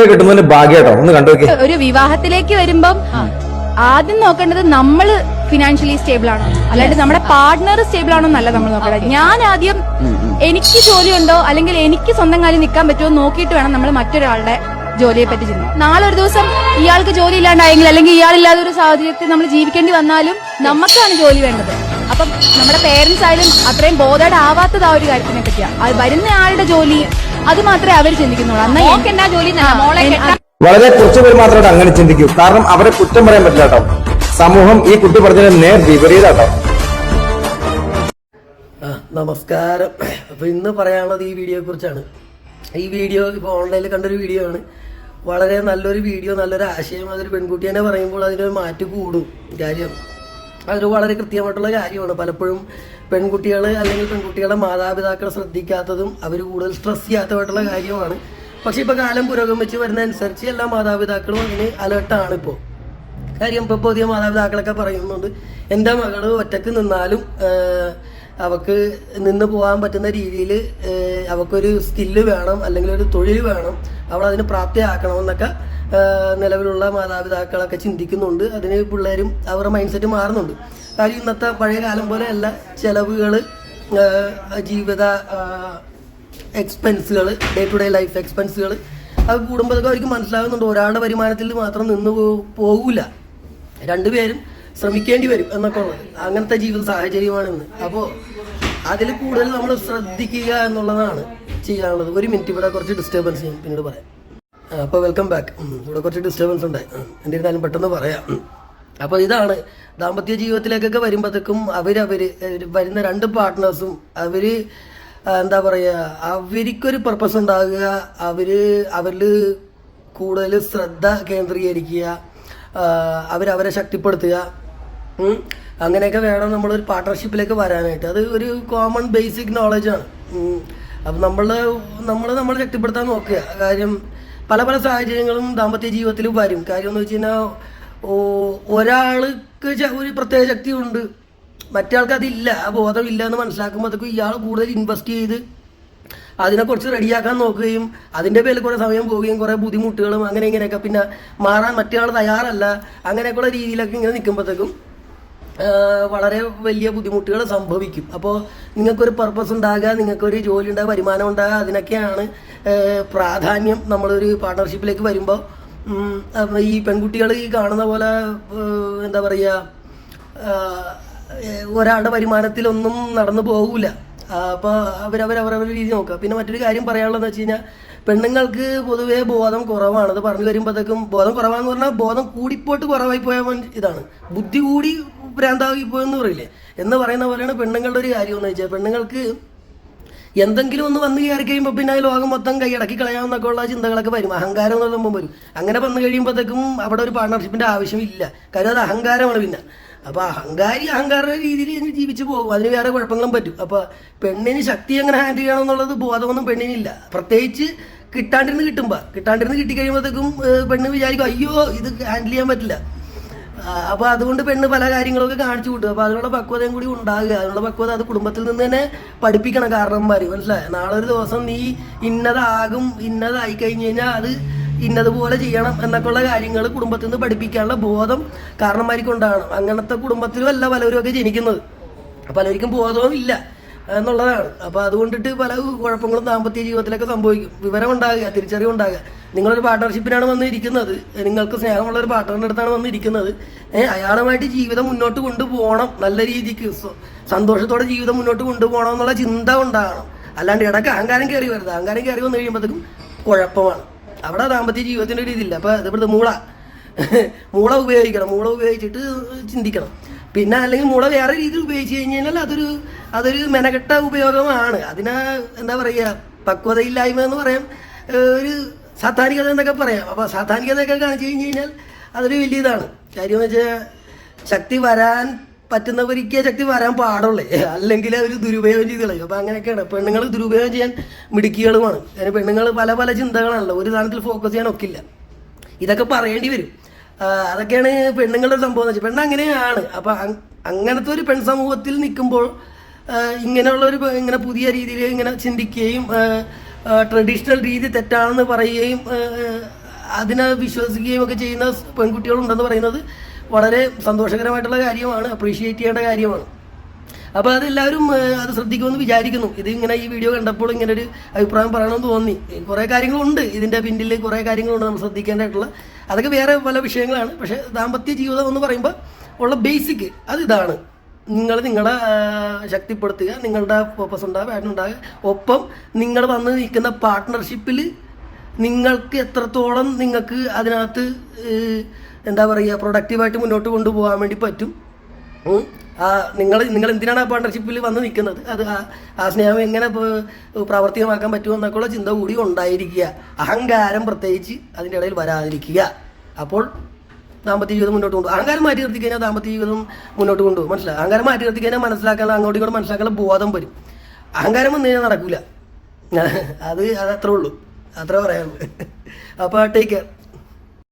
കിട്ടുന്നതിന് ഭാഗ്യട്ടോ ഒന്ന് കണ്ടുനോക്കി. ഒരു വിവാഹത്തിലേക്ക് വരുമ്പം ആദ്യം നോക്കേണ്ടത് നമ്മള് ഫിനാൻഷ്യലി സ്റ്റേബിൾ ആണോ, അല്ലാണ്ട് നമ്മുടെ പാർട്ട്ണർ സ്റ്റേബിൾ ആണോ എന്നല്ല നമ്മൾ നോക്കേണ്ടത്. ഞാൻ ആദ്യം എനിക്ക് ജോലിയുണ്ടോ അല്ലെങ്കിൽ എനിക്ക് സ്വന്തം കാര്യം നിൽക്കാൻ പറ്റുമോ നോക്കിയിട്ട് വേണം നമ്മൾ മറ്റൊരാളുടെ ജോലിയെ പറ്റി ചിന്തിക്കും. നാളെ ഒരു ദിവസം ഇയാൾക്ക് ജോലി ഇല്ലാണ്ടായെങ്കിൽ അല്ലെങ്കിൽ ഇയാളില്ലാതെ ഒരു സാഹചര്യത്തിൽ നമ്മൾ ജീവിക്കേണ്ടി വന്നാലും നമുക്കാണ് ജോലി വേണ്ടത്. അപ്പം നമ്മുടെ പേരൻസ് ആയാലും അത്രയും ബോധേഡ് ആവാത്തത് ആ ഒരു കാര്യത്തിനെ പറ്റിയാണ്. അത് വരുന്ന ആളുടെ ജോലി അത് മാത്രമേ അവർ ചിന്തിക്കുന്നുള്ളൂ. എന്നാൽ എന്നാ ജോലി വളരെ കുറച്ചു പേര് മാത്രമായിട്ട് അങ്ങനെ ചിന്തിക്കൂ. കാരണം അവരെ കുറ്റം പറയാൻ പറ്റില്ല കേട്ടോ. സമൂഹം ഈ കുട്ടി പറഞ്ഞതിന് നേർ വിപരീതാട്ടോ. നമസ്കാരം. അപ്പൊ ഇന്ന് പറയാനുള്ളത് ഈ വീഡിയോയെ കുറിച്ചാണ്. ഈ വീഡിയോ ഇപ്പോൾ ഓൺലൈനിൽ കണ്ടൊരു വീഡിയോ ആണ്. വളരെ നല്ലൊരു വീഡിയോ, നല്ലൊരു ആശയം. അതൊരു പെൺകുട്ടി തന്നെ പറയുമ്പോൾ അതിനൊരു മാറ്റ് കൂടും. കാര്യം അതൊരു വളരെ കൃത്യമായിട്ടുള്ള കാര്യമാണ്. പലപ്പോഴും പെൺകുട്ടികൾ അല്ലെങ്കിൽ പെൺകുട്ടികളുടെ മാതാപിതാക്കളെ ശ്രദ്ധിക്കാത്തതും അവർ കൂടുതൽ സ്ട്രെസ് ചെയ്യാത്തതായിട്ടുള്ള കാര്യമാണ്. പക്ഷെ ഇപ്പോൾ കാലം പുരോഗമിച്ച് വരുന്നതനുസരിച്ച് എല്ലാ മാതാപിതാക്കളും അതിന് അലേർട്ടാണ്. ഇപ്പോൾ കാര്യം ഇപ്പോൾ പുതിയ മാതാപിതാക്കളൊക്കെ പറയുന്നുണ്ട്, എൻ്റെ മകൾ ഒറ്റക്ക് നിന്നാലും അവൾക്ക് നിന്ന് പോകാൻ പറ്റുന്ന രീതിയിൽ അവൾക്കൊരു സ്കില്ല് വേണം, അല്ലെങ്കിൽ ഒരു തൊഴിൽ വേണം, അവളതിന് പ്രാപ്തിയാക്കണമെന്നൊക്കെ നിലവിലുള്ള മാതാപിതാക്കളൊക്കെ ചിന്തിക്കുന്നുണ്ട്. അതിന് പിള്ളേരും അവരുടെ മൈൻഡ് സെറ്റ് മാറുന്നുണ്ട്. കാര്യം ഇന്നത്തെ പഴയ കാലം പോലെ അല്ല. ചിലവുകൾ, ജീവിത എക്സ്പെൻസുകൾ, ഡേ ടു ഡേ ലൈഫ് എക്സ്പെൻസുകൾ അത് കൂടുമ്പോഴൊക്കെ അവർക്ക് മനസ്സിലാകുന്നുണ്ട് ഒരാളുടെ വരുമാനത്തിൽ മാത്രം നിന്ന് പോകില്ല, രണ്ടുപേരും ശ്രമിക്കേണ്ടി വരും എന്നൊക്കെ ഉള്ളത്. അങ്ങനത്തെ ജീവിത സാഹചര്യമാണ് ഇന്ന്. അപ്പോൾ അതിൽ കൂടുതൽ നമ്മൾ ശ്രദ്ധിക്കുക എന്നുള്ളതാണ് ചെയ്യാനുള്ളത്. ഒരു മിനിറ്റ്, ഇവിടെ കുറച്ച് ഡിസ്റ്റർബൻസ് ഞാൻ പിന്നീട് പറയാം. അപ്പോൾ വെൽക്കം ബാക്ക്. ഇവിടെ കുറച്ച് ഡിസ്റ്റർബൻസ് ഉണ്ടായി, എന്നിരുന്നാലും പെട്ടെന്ന് പറയാം. അപ്പോൾ ഇതാണ് ദാമ്പത്യ ജീവിതത്തിലേക്കൊക്കെ വരുമ്പോഴത്തേക്കും വരുന്ന രണ്ട് പാർട്ട്നേഴ്സും എന്താ പറയുക, അവർക്കൊരു പർപ്പസ് ഉണ്ടാകുക, അവരിൽ കൂടുതൽ ശ്രദ്ധ കേന്ദ്രീകരിക്കുക, അവരെ ശക്തിപ്പെടുത്തുക. അങ്ങനെയൊക്കെ വേണം നമ്മളൊരു പാർട്ട്ണർഷിപ്പിലേക്ക് വരാനായിട്ട്. അത് ഒരു കോമൺ ബേസിക് നോളജാണ്. അപ്പം നമ്മൾ ശക്തിപ്പെടുത്താൻ നോക്കുക. കാര്യം പല പല സാഹചര്യങ്ങളും ദാമ്പത്യ ജീവിതത്തിൽ വരും. കാര്യം എന്ന് വെച്ച് കഴിഞ്ഞാൽ ഒരാൾക്ക് ഒരു പ്രത്യേക ശക്തിയുണ്ട്, മറ്റേ അതില്ല, ആ ബോധമില്ല എന്ന് മനസ്സിലാക്കുമ്പോഴത്തേക്കും ഇയാൾ കൂടുതൽ ഇൻവെസ്റ്റ് ചെയ്ത് അതിനെക്കുറിച്ച് റെഡിയാക്കാൻ നോക്കുകയും അതിൻ്റെ പേരിൽ കുറേ സമയം പോവുകയും കുറേ ബുദ്ധിമുട്ടുകളും അങ്ങനെ ഇങ്ങനെയൊക്കെ, പിന്നെ മാറാൻ മറ്റേ ആൾ തയ്യാറല്ല, അങ്ങനെയൊക്കെയുള്ള രീതിയിലൊക്കെ ഇങ്ങനെ നിൽക്കുമ്പോഴത്തേക്കും വളരെ വലിയ ബുദ്ധിമുട്ടുകൾ സംഭവിക്കും. അപ്പോൾ നിങ്ങൾക്കൊരു പർപ്പസ് ഉണ്ടാകുക, നിങ്ങൾക്കൊരു ജോലി ഉണ്ടാകുക, വരുമാനം ഉണ്ടാകുക, അതിനൊക്കെയാണ് പ്രാധാന്യം നമ്മളൊരു പാർട്ട്ണർഷിപ്പിലേക്ക് വരുമ്പോൾ. ഈ പെൺകുട്ടികൾ ഈ കാണുന്ന പോലെ എന്താ പറയുക, ഒരാളുടെ വരുമാനത്തിലൊന്നും നടന്നു പോകില്ല. അപ്പോൾ അവരവരുടെ രീതി നോക്കുക. പിന്നെ മറ്റൊരു കാര്യം പറയാനുള്ളതെന്ന് വെച്ച് കഴിഞ്ഞാൽ, പെണ്ണുങ്ങൾക്ക് പൊതുവേ ബോധം കുറവാണ്. അത് പറഞ്ഞു വരുമ്പോഴത്തേക്കും ബോധം കുറവാന്ന് പറഞ്ഞാൽ ബോധം കൂടിപ്പോയിട്ട് കുറവായി പോയാൽ ഇതാണ്, ബുദ്ധി കൂടി ഭ്രാന്തായി പോയെന്ന് പറയില്ലേ എന്ന് പറയുന്ന പോലെയാണ് പെണ്ണുങ്ങളുടെ ഒരു കാര്യം എന്ന് വെച്ചാൽ, പെണ്ണുങ്ങൾക്ക് എന്തെങ്കിലും ഒന്ന് വന്ന് കയറി കഴിയുമ്പോൾ പിന്നെ ലോകം മൊത്തം കൈയടക്കി കളയാമെന്നൊക്കെ ഉള്ള ചിന്തകളൊക്കെ വരും. അഹങ്കാരം എന്നുള്ള സംഭവം വരും. അങ്ങനെ വന്നു കഴിയുമ്പോഴത്തേക്കും അവിടെ ഒരു പാർട്ട്ണർഷിപ്പിൻ്റെ ആവശ്യമില്ല. കാര്യം അത് അഹങ്കാരമാണ്. പിന്നെ അപ്പോൾ അഹങ്കാര രീതിയിൽ ജീവിച്ചു പോകും. അതിന് വേറെ കുഴപ്പങ്ങളും പറ്റും. അപ്പോൾ പെണ്ണിന് ശക്തി എങ്ങനെ ഹാൻഡിൽ ചെയ്യണം എന്നുള്ളത് ബോധമൊന്നും പെണ്ണിനില്ല. പ്രത്യേകിച്ച് കിട്ടാണ്ടിരുന്ന് കിട്ടിക്കഴിയുമ്പോഴത്തേക്കും പെണ്ണ് വിചാരിക്കും അയ്യോ ഇത് ഹാൻഡിൽ ചെയ്യാൻ പറ്റില്ല. അപ്പോൾ അതുകൊണ്ട് പെണ്ണ് പല കാര്യങ്ങളൊക്കെ കാണിച്ചു കൂട്ടും. അപ്പോൾ അതിനുള്ള പക്വതയും കൂടി ഉണ്ടാകുക. അതിനുള്ള പക്വത അത് കുടുംബത്തിൽ നിന്ന് തന്നെ പഠിപ്പിക്കണം കാരണന്മാർ. മനസ്സിലായോ? നാളെ ഒരു ദിവസം നീ ഇന്നതായി കഴിഞ്ഞ് കഴിഞ്ഞാൽ അത് ഇന്നതുപോലെ ചെയ്യണം എന്നൊക്കെയുള്ള കാര്യങ്ങൾ കുടുംബത്തിൽ നിന്ന് പഠിപ്പിക്കാനുള്ള ബോധം കാരണന്മാർക്ക് ഉണ്ടാകണം. അങ്ങനത്തെ കുടുംബത്തിലും അല്ല പലവരുമൊക്കെ ജനിക്കുന്നത്. പലർക്കും ബോധവും ഇല്ല എന്നുള്ളതാണ്. അപ്പോൾ അതുകൊണ്ടിട്ട് പല കുഴപ്പങ്ങളും ദാമ്പത്യ ജീവിതത്തിലൊക്കെ സംഭവിക്കും. വിവരം ഉണ്ടാകുക, തിരിച്ചറിവുണ്ടാകുക. നിങ്ങളൊരു പാർട്ട്ണർഷിപ്പിനാണ് വന്നിരിക്കുന്നത്, നിങ്ങൾക്ക് സ്നേഹമുള്ള ഒരു പാർട്ട്ണറിൻ്റെ അടുത്താണ് വന്നിരിക്കുന്നത്. അയാളുമായിട്ട് ജീവിതം മുന്നോട്ട് കൊണ്ടുപോകണം, നല്ല രീതിക്ക് സന്തോഷത്തോടെ ജീവിതം മുന്നോട്ട് കൊണ്ടുപോകണം എന്നുള്ള ചിന്ത ഉണ്ടാകണം. അല്ലാണ്ട് ഇടയ്ക്ക് അഹങ്കാരം കയറി വരുന്നത്. അഹങ്കാരം കയറി വന്നു കഴിയുമ്പോഴത്തേക്കും കുഴപ്പമാണ്. അവിടെ ദാമ്പത്യ ജീവിതത്തിൻ്റെ ഒരു ഇതില്ല. അപ്പോൾ ഇവിടുത്തെ മൂള ഉപയോഗിക്കണം. മൂള ഉപയോഗിച്ചിട്ട് ചിന്തിക്കണം. പിന്നെ അല്ലെങ്കിൽ മുള വേറെ രീതിയിൽ ഉപയോഗിച്ച് കഴിഞ്ഞാൽ അതൊരു മെനക്കെട്ട ഉപയോഗമാണ്. അതിന് എന്താ പറയുക, പക്വതയില്ലായ്മ എന്ന് പറയാം, ഒരു സാധാനികത എന്നൊക്കെ പറയാം. അപ്പോൾ സാധാനികതയൊക്കെ കാണിച്ചു കഴിഞ്ഞ് കഴിഞ്ഞാൽ അതൊരു വലിയ ഇതാണ്. കാര്യം എന്ന് വെച്ചാൽ ശക്തി വരാൻ പറ്റുന്നവർക്ക് ശക്തി വരാൻ പാടുള്ളേ, അല്ലെങ്കിൽ അവർ ദുരുപയോഗം ചെയ്ത് കളയും. അപ്പോൾ അങ്ങനെയൊക്കെയാണ്. പെണ്ണുങ്ങൾ ദുരുപയോഗം ചെയ്യാൻ മിടുക്കികളുമാണ്. കാരണം പെണ്ണുങ്ങൾ പല പല ചിന്തകളാണല്ലോ, ഒരു സാധനത്തിൽ ഫോക്കസ് ചെയ്യാൻ ഒക്കില്ല. ഇതൊക്കെ പറയേണ്ടി വരും. അതൊക്കെയാണ് പെണ്ണുങ്ങളുടെ സംഭവം എന്ന് വെച്ചാൽ. പെണ്ണങ്ങനെയാണ്. അപ്പം അങ്ങനത്തെ ഒരു പെൺ സമൂഹത്തിൽ നിൽക്കുമ്പോൾ ഇങ്ങനെ പുതിയ രീതിയിൽ ഇങ്ങനെ ചിന്തിക്കുകയും ട്രഡീഷണൽ രീതി തെറ്റാണെന്ന് പറയുകയും അതിനെ വിശ്വസിക്കുകയും ഒക്കെ ചെയ്യുന്ന പെൺകുട്ടികളുണ്ടെന്ന് പറയുന്നത് വളരെ സന്തോഷകരമായിട്ടുള്ള കാര്യമാണ്, അപ്രീഷിയേറ്റ് ചെയ്യേണ്ട കാര്യമാണ്. അപ്പോൾ അതെല്ലാവരും അത് ശ്രദ്ധിക്കുമെന്ന് വിചാരിക്കുന്നു. ഇത് ഇങ്ങനെ ഈ വീഡിയോ കണ്ടപ്പോൾ ഇങ്ങനെ ഒരു അഭിപ്രായം പറയണമെന്ന് തോന്നി. കുറേ കാര്യങ്ങളുണ്ട് ഇതിൻ്റെ പിന്നിൽ, കുറേ കാര്യങ്ങളുണ്ട് നമ്മൾ ശ്രദ്ധിക്കേണ്ടതായിട്ടുള്ള. അതൊക്കെ വേറെ പല വിഷയങ്ങളാണ്. പക്ഷേ ദാമ്പത്യ ജീവിതം എന്ന് പറയുമ്പോൾ ഉള്ള ബേസിക് അത് ഇതാണ്. നിങ്ങൾ നിങ്ങളെ ശക്തിപ്പെടുത്തുക, നിങ്ങളുടെ ഫോക്കസ് ഉണ്ടാകുക, പാഷൻ ഒപ്പം നിങ്ങൾ വന്ന് നിൽക്കുന്ന പാർട്ട്ണർഷിപ്പിൽ നിങ്ങൾക്ക് എത്രത്തോളം നിങ്ങൾക്ക് അതിനകത്ത് എന്താ പറയുക പ്രൊഡക്റ്റീവായിട്ട് മുന്നോട്ട് കൊണ്ടുപോകാൻ വേണ്ടി പറ്റും. നിങ്ങൾ എന്തിനാണ് ആ പാർട്ണർഷിപ്പിൽ വന്ന് നിൽക്കുന്നത്, അത് ആ സ്നേഹം എങ്ങനെ പ്രാവർത്തികമാക്കാൻ പറ്റുമെന്നൊക്കെയുള്ള ചിന്ത കൂടി ഉണ്ടായിരിക്കുക. അഹങ്കാരം പ്രത്യേകിച്ച് അതിൻ്റെ ഇടയിൽ വരാതിരിക്കുക. അപ്പോൾ ദാമ്പത്യ ജീവിതം മുന്നോട്ട് കൊണ്ടുപോകും. അഹങ്കാരം മാറ്റി നിർത്തി കഴിഞ്ഞാൽ ദാമ്പത്യ ജീവിതം മുന്നോട്ട് കൊണ്ടുപോകും. മനസ്സിലായി? അഹങ്കാരം മാറ്റി നിർത്തി കഴിഞ്ഞാൽ മനസ്സിലാക്കാൻ, അങ്ങോട്ടും ഇങ്ങോട്ട് മനസ്സിലാക്കാനുള്ള ബോധം വരും. അഹങ്കാരം വന്നു കഴിഞ്ഞാൽ നടക്കില്ല. അത് അത്രേ ഉള്ളൂ, അത്ര പറയാനുള്ളൂ. അപ്പോൾ ടേക്ക് കെയർ.